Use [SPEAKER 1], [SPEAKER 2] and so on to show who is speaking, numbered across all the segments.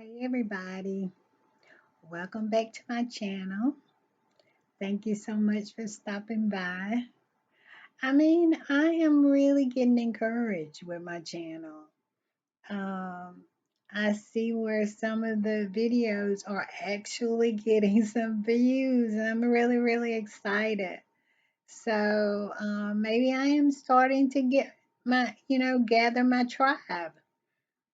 [SPEAKER 1] Hey everybody, welcome back to my channel. Thank you so much for stopping by. I am really getting encouraged with my channel. Um, I see where some of the videos are actually getting some views, and I'm really excited. So maybe I am starting to get gather my tribe.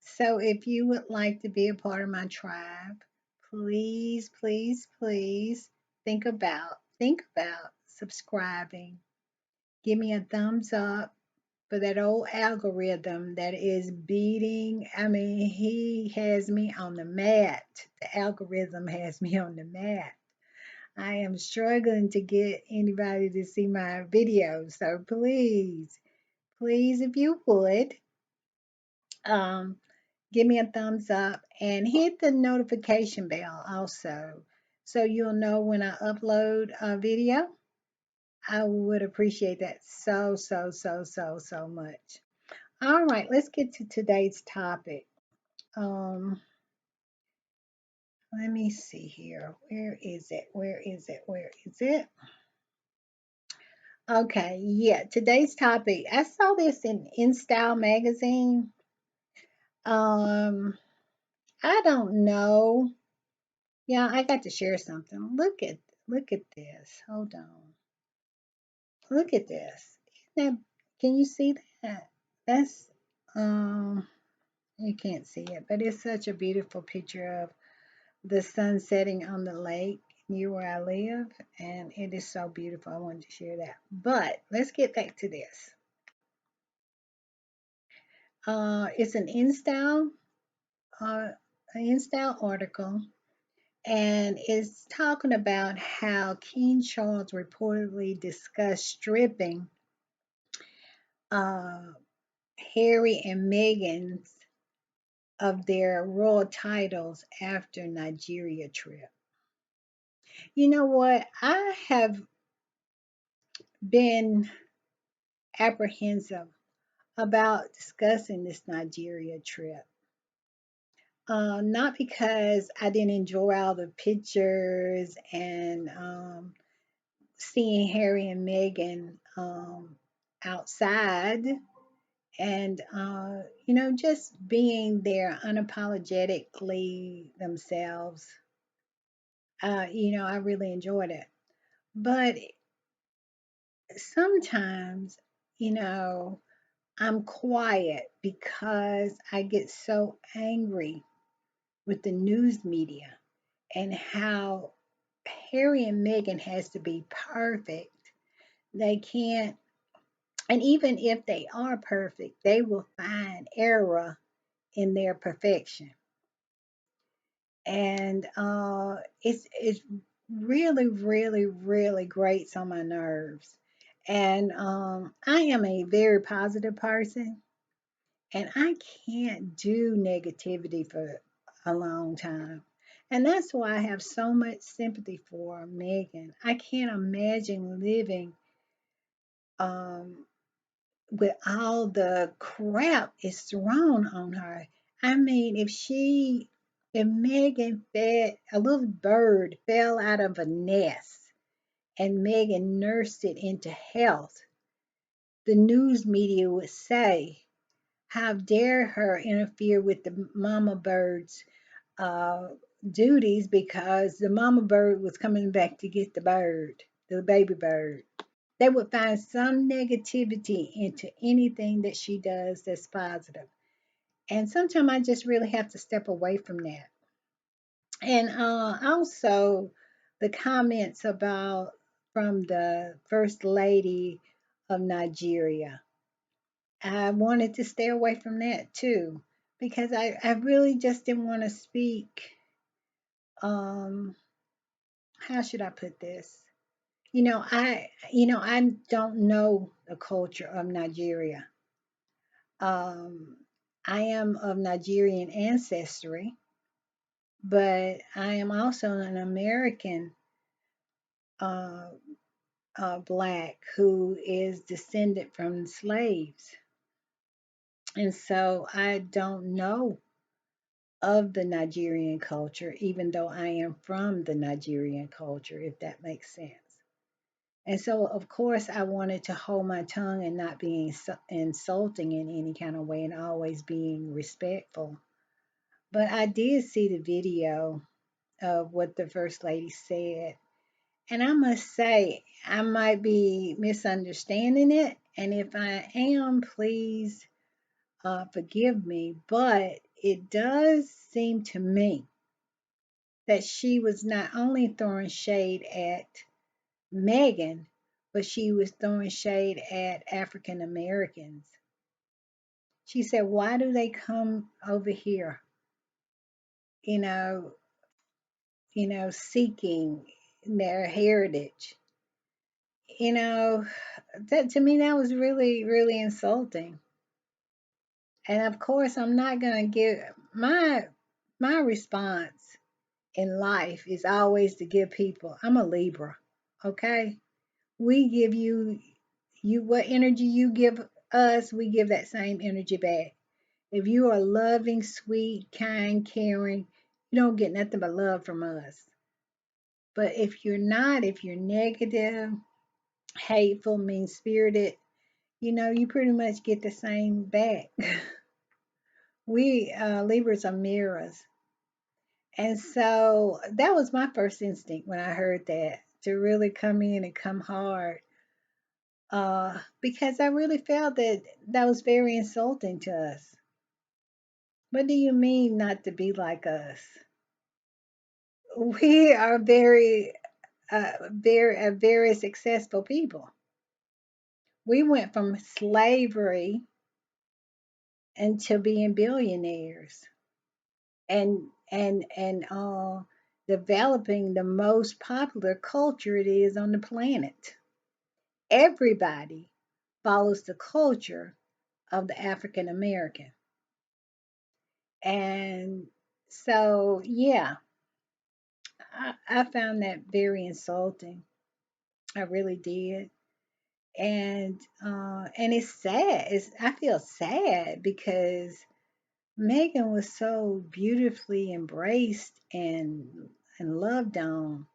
[SPEAKER 1] So if you would like to be a part of my tribe, please think about subscribing. Give me a thumbs up for that old algorithm that is beating. He has me on the mat. The algorithm has me on the mat. I am struggling to get anybody to see my videos. So please, if you would, um, give me a thumbs up and hit the notification bell also so you'll know when I upload a video. I would appreciate that so much. All right, let's get to today's topic. Um, Let me see here. Where is it? Where is it? Where is it? Okay, yeah, today's topic. I saw this in Style magazine. Um, I don't know. Yeah, I got to share something. Look at this. Hold on. Look at this. Isn't that, can you see that? That's um you can't see it, but it's such a beautiful picture of the sun setting on the lake near where I live, and it is so beautiful. I wanted to share that. But let's get back to this. It's uh, an InStyle article, and it's talking about how King Charles reportedly discussed stripping uh, Harry and Meghan's of their royal titles after Nigeria trip. You know what? I have been apprehensive about discussing this Nigeria trip. Not because I didn't enjoy all the pictures and seeing Harry and Meghan outside and just being there unapologetically themselves. I really enjoyed it. But sometimes, you know, I'm quiet because I get so angry with the news media and how Harry and Meghan has to be perfect. They can't, and even if they are perfect, they will find error in their perfection. And it's really grates on my nerves. And I am a very positive person, and I can't do negativity for a long time. And that's why I have so much sympathy for Megan. I can't imagine living um, with all the crap is thrown on her. I mean, if Megan fed a little bird fell out of a nest and Megan nursed it into health, the news media would say, how dare her interfere with the mama bird's uh, duties because the mama bird was coming back to get the bird, the baby bird. They would find some negativity into anything that she does that's positive. And sometimes I just really have to step away from that. And also the comments about from the first lady of Nigeria. I wanted to stay away from that too because I really just didn't want to speak. Um, how should I put this? I don't know the culture of Nigeria. Um, I am of Nigerian ancestry, but I am also an American uh, black who is descended from slaves. And so I don't know of the Nigerian culture, even though I am from the Nigerian culture, if that makes sense. And so, of course, I wanted to hold my tongue and not be insulting in any kind of way and always being respectful. But I did see the video of what the First Lady said. And I must say, I might be misunderstanding it. And if I am, please forgive me. But it does seem to me that she was not only throwing shade at Meghan, but she was throwing shade at African Americans. She said, "Why do they come over here, you know, seeking their heritage?" You know, that to me that was really, really insulting. And of course, I'm not gonna give my response in life is always to give people. I'm a Libra, okay? We give you what energy you give us, we give that same energy back. If you are loving, sweet, kind, caring, you don't get nothing but love from us. But if you're not, if you're negative, hateful, mean spirited, you pretty much get the same back. We Libras are mirrors. And so that was my first instinct when I heard that, to really come in and come hard, because I really felt that that was very insulting to us. What do you mean not to be like us? We are very successful people. We went from slavery into being billionaires and developing the most popular culture it is on the planet. Everybody follows the culture of the African American. And so, yeah, I found that very insulting. I really did. And it's sad. I feel sad because Megan was so beautifully embraced and loved on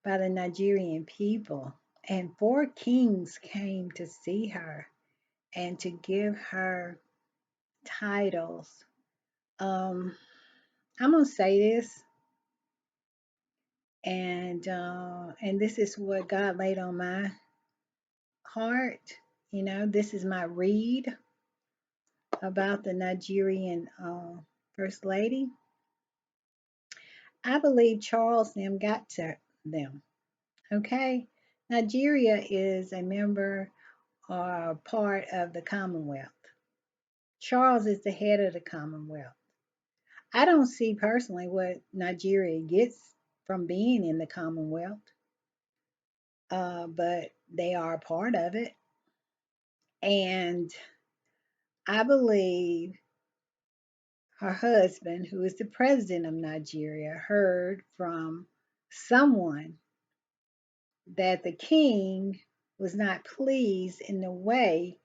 [SPEAKER 1] by the Nigerian people. And four kings came to see her and to give her titles. Um, I'm gonna say this, and this is what God laid on my heart. This is my read about the Nigerian First Lady. I believe Charles them got to them. Okay, Nigeria is a member or part of the Commonwealth. Charles is the head of the Commonwealth. I don't see personally what Nigeria gets from being in the Commonwealth, but they are a part of it. And I believe her husband, who is the president of Nigeria, heard from someone that the king was not pleased in the way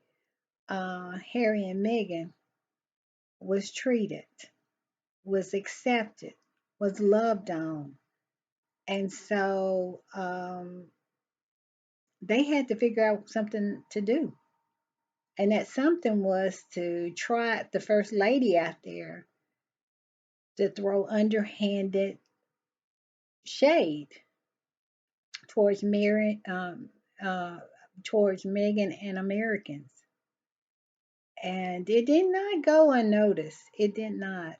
[SPEAKER 1] Harry and Meghan was treated, was accepted, was loved on. And so they had to figure out something to do. And that something was to try the first lady out there to throw underhanded shade towards Mary, towards Meghan and Americans. And it did not go unnoticed. It did not.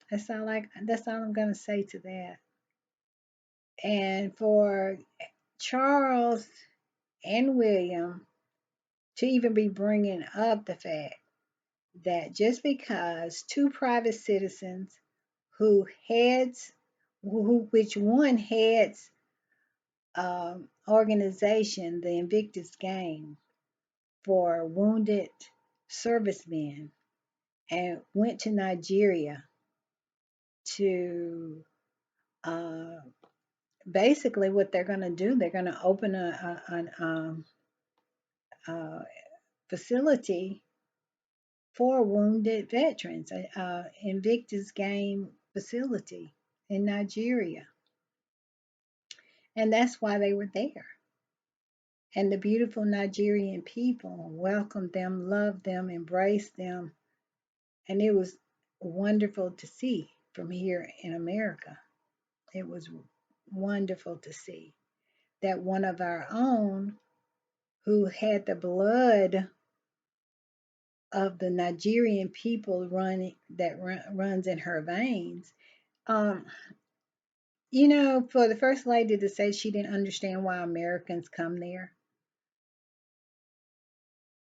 [SPEAKER 1] That's all I'm gonna say to that. And for Charles and William to even be bringing up the fact that just because two private citizens who heads, which one heads organization, the Invictus Game for wounded servicemen, and went to Nigeria to basically what they're going to do, they're going to open a facility for wounded veterans, Invictus Game facility in Nigeria. And that's why they were there. And the beautiful Nigerian people welcomed them, loved them, embraced them. And it was wonderful to see from here in America. It was wonderful to see that one of our own who had the blood of the Nigerian people runs in her veins. Um, for the first lady to say she didn't understand why Americans come there,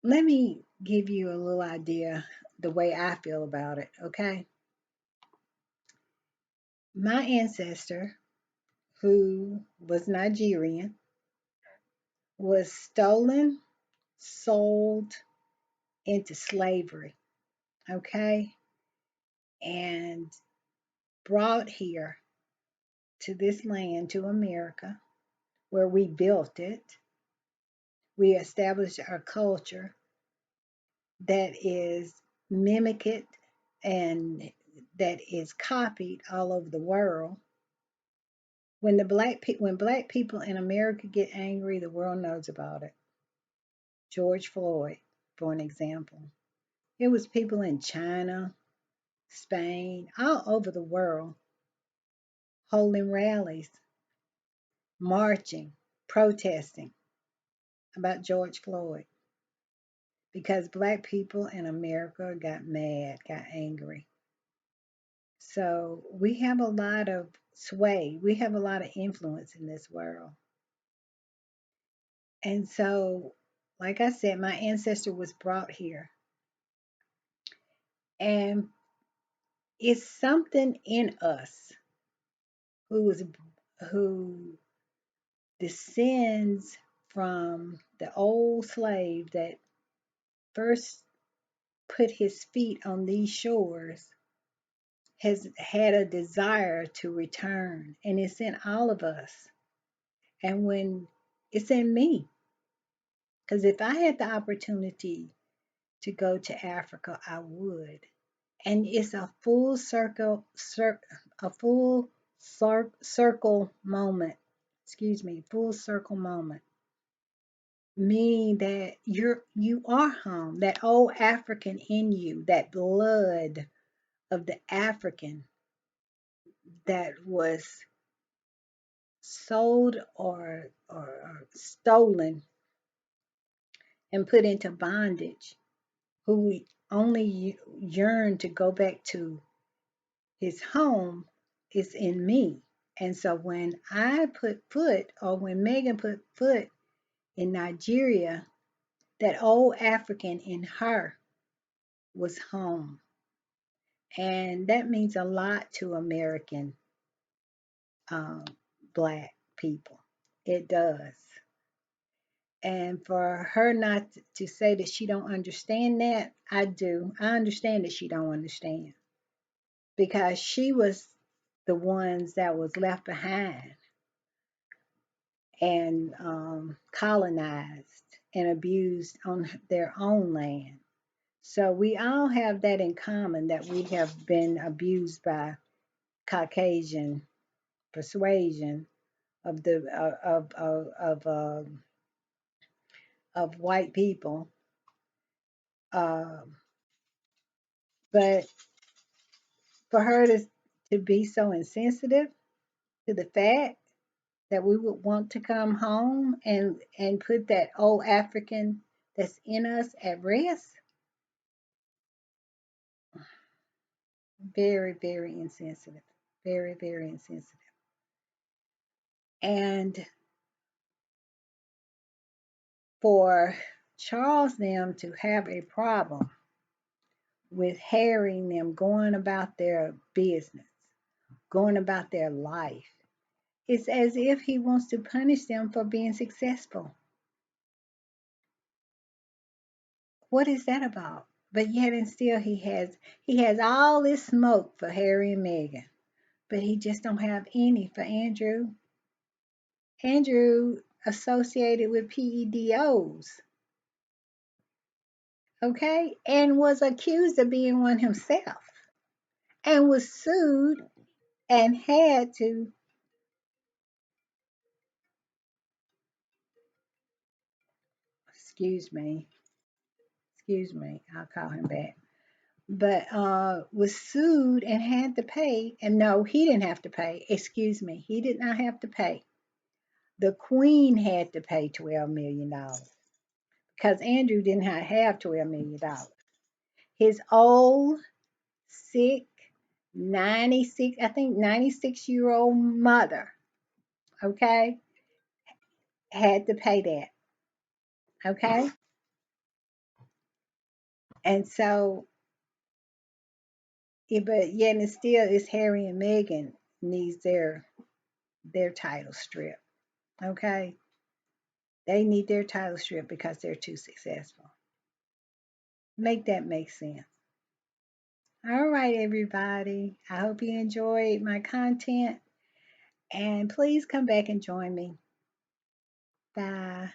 [SPEAKER 1] let me give you a little idea the way I feel about it, okay? My ancestor, who was Nigerian, was stolen, sold into slavery, okay? And brought here to this land, to America, where we built it. We established our culture that is mimicked and that is copied all over the world. When black people in America get angry, the world knows about it. George Floyd, for an example. It was people in China, Spain, all over the world holding rallies, marching, protesting about George Floyd because black people in America got mad, got angry. So we have a lot of sway, we have a lot of influence in this world. And so, like I said, my ancestor was brought here. And it's something in us who is who descends from the old slave that first put his feet on these shores has had a desire to return, and it's in all of us. And when it's in me, because if I had the opportunity to go to Africa, I would. And it's a full a circle moment. Excuse me, full circle moment. Meaning that you are home. That old African in you, that blood of the African that was sold or stolen and put into bondage, who only yearned to go back to his home, is in me. And so when I put foot, or when Meghan put foot in Nigeria, that old African in her was home. And that means a lot to American um, Black people. It does. And for her not to say that she don't understand that, I do. I understand that she don't understand because she was the ones that was left behind and colonized and abused on their own land. So we all have that in common, that we have been abused by Caucasian persuasion of the of white people. Uh, but for her to be so insensitive to the fact that we would want to come home and put that old African that's in us at rest, very, very insensitive. Very, very insensitive. And for Charles them to have a problem with Harry and them going about their business, going about their life, it's as if he wants to punish them for being successful. What is that about? But yet and still he has all this smoke for Harry and Meghan, but he just don't have any for Andrew. Andrew associated with PEDOs. okay, and was accused of being one himself and was sued and had to, excuse me, excuse me, I'll call him back, but was sued and had to pay. And no, he didn't have to pay. Excuse me, he did not have to pay. The Queen had to pay $12 million because Andrew did not have $12 million. His old, sick, 96, I think 96-year-old mother, okay, had to pay that, okay? And so, but yet and still, it's Harry and Meghan needs their title strip, okay? They need their title strip because they're too successful. Make that make sense. All right, everybody. I hope you enjoyed my content and please come back and join me. Bye.